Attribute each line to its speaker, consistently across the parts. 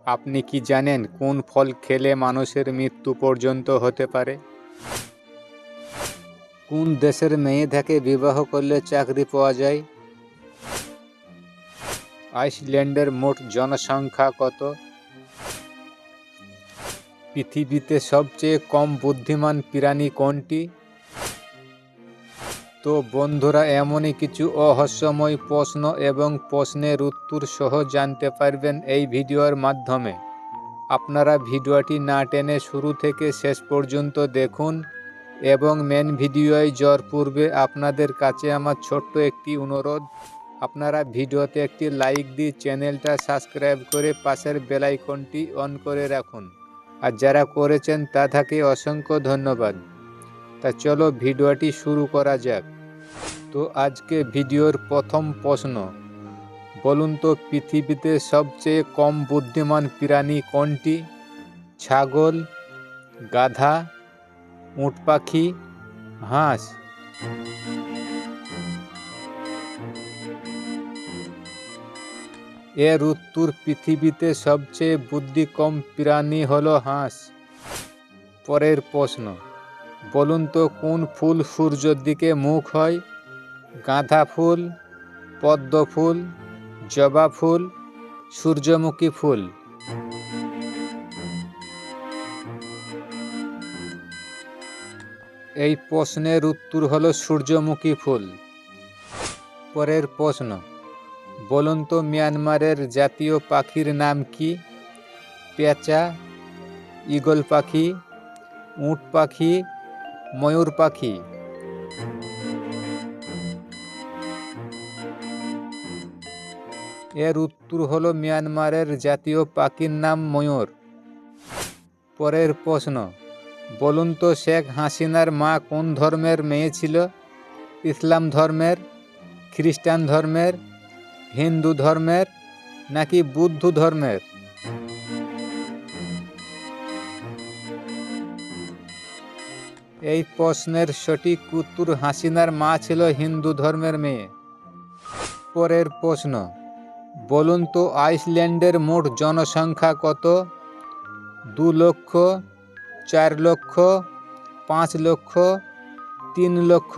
Speaker 1: আপনি কি জানেন কোন ফল খেলে মানুষের মৃত্যু পর্যন্ত হতে পারে? কোন দেশের মেয়ে থেকে বিবাহ করলে চাকরি পাওয়া যায়? আইসল্যান্ডের মোট জনসংখ্যা কত? পৃথিবীতে সবচেয়ে কম বুদ্ধিমান প্রাণী কোনটি? তো বন্ধুরা, এমনই কিছু রহস্যময় প্রশ্ন এবং প্রশ্নের উত্তর সহ জানতে পারবেন এই ভিডিওর মাধ্যমে। আপনারা ভিডিওটি না টেনে শুরু থেকে শেষ পর্যন্ত দেখুন এবং মেন ভিডিওয় যাওয়ার পূর্বে আপনাদের কাছে আমার ছোট্ট একটি অনুরোধ, আপনারা ভিডিওতে একটি লাইক দিয়ে চ্যানেলটা সাবস্ক্রাইব করে পাশের বেল আইকনটি অন করে রাখুন। আর যারা করেছেন তাদেরকে অসংখ্য ধন্যবাদ। তা চলো ভিডিওটি শুরু করা যাক। তো আজকে ভিডিওর প্রথম প্রশ্ন, বলুন তো পৃথিবীতে সবচেয়ে কম বুদ্ধিমান প্রাণী কোনটি? ছাগল, গাধা, উট পাখি, হাঁস? এর উত্তর পৃথিবীতে সবচেয়ে বুদ্ধি কম প্রাণী হলো হাঁস। পরের প্রশ্ন, বলুন তো কোন ফুল সূর্যের দিকে মুখ হয়? গাঁদা ফুল, পদ্ম ফুল, জবা ফুল, সূর্যমুখী ফুল? এই প্রশ্নের উত্তর হলো সূর্যমুখী ফুল। পরের প্রশ্ন, বলুন তো মিয়ানমারের জাতীয় পাখির নাম কি? পেঁচা, ঈগল পাখি, উট পাখি, ময়ূর পাখি? এর উত্তর হলো মিয়ানমারের জাতীয় পাখির নাম ময়ূর। পরের প্রশ্ন, বলুন তো শেখ হাসিনার মা কোন ধর্মের মেয়ে ছিল? ইসলাম ধর্মের, খ্রিস্টান ধর্মের, হিন্দু ধর্মের নাকি বৌদ্ধ ধর্মের? এই প্রশ্নের সঠিক উত্তর, হাসিনার মা ছিল হিন্দু ধর্মের মেয়ে। পরের প্রশ্ন, বলুন তো আইসল্যান্ডের মোট জনসংখ্যা কত? 2 লক্ষ, 4 লক্ষ, 5 লক্ষ, 3 লক্ষ?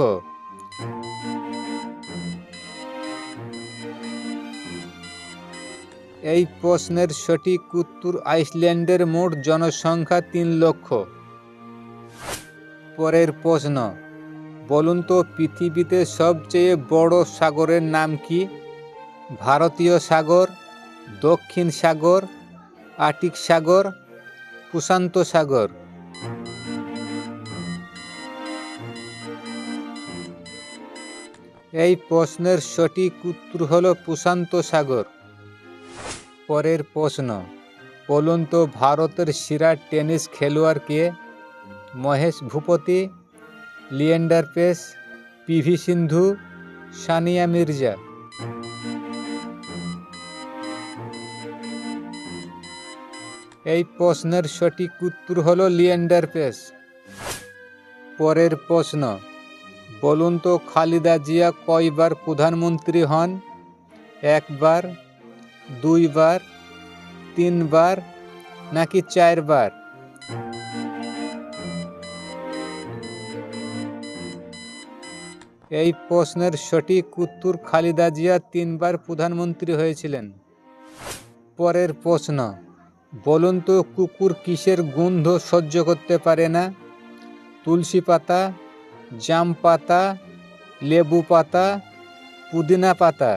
Speaker 1: এই প্রশ্নের সঠিক উত্তর, আইসল্যান্ডের মোট জনসংখ্যা 3 লক্ষ। পরের প্রশ্ন, বলুন তো পৃথিবীতে সবচেয়ে বড় সাগরের নাম কি? ভারতীয় সাগর, দক্ষিণ সাগর, আর্কটিক সাগর, প্রশান্ত সাগর? এই প্রশ্নের সঠিক উত্তর হলো প্রশান্ত সাগর। পরের প্রশ্ন, বলুন তো ভারতের সেরা টেনিস খেলোয়াড় কে? মহেশ ভূপতি, লিয়েন্ডার পেস, পিভি সিন্ধু, সানিয়া মির্জা? এই প্রশ্নের সঠিক উত্তর হলো লিয়েন্ডার পেস। পরের প্রশ্ন, বলুন তো খালেদা জিয়া কয়বার প্রধানমন্ত্রী হন? 1 বার, 2 বার, 3 বার নাকি 4 বার? এই প্রশ্নের সঠিক উত্তর, খালেদা জিয়া 3 বার প্রধানমন্ত্রী হয়েছিলেন। পরের প্রশ্ন, বলুন তো কুকুর কিসের গন্ধ সহ্য করতে পারে না? তুলসী পাতা, জাম পাতা, লেবু পাতা, পুদিনা পাতা?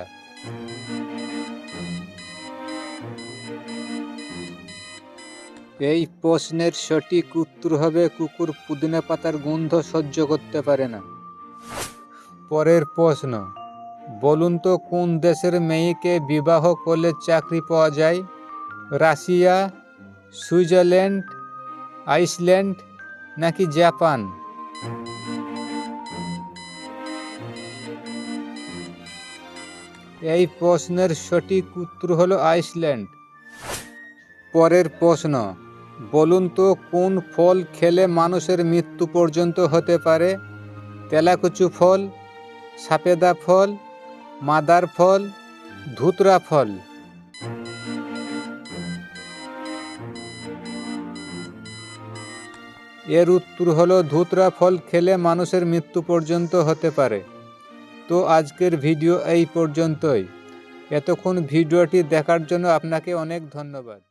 Speaker 1: এই প্রশ্নের সঠিক উত্তর হবে কুকুর পুদিনা পাতার গন্ধ সহ্য করতে পারে না। পরের প্রশ্ন, বলুন তো কোন দেশের মেয়েকে বিবাহ করলে চাকরি পাওয়া যায়? রাশিয়া, সুইজারল্যান্ড, আইসল্যান্ড নাকি জাপান? এই প্রশ্নের সঠিক উত্তর হলো আইসল্যান্ড। পরের প্রশ্ন, বলুন তো কোন ফল খেলে মানুষের মৃত্যু পর্যন্ত হতে পারে? তেলাকুচু ফল, সফেদা ফল, মাদার ফল, ধুতরা ফল? এর উত্তর হলো ধুতরা ফল খেলে মানুষের মৃত্যু পর্যন্ত হতে পারে। তো আজকের ভিডিও এই পর্যন্তই। এতক্ষণ ভিডিওটি দেখার জন্য আপনাকে অনেক ধন্যবাদ।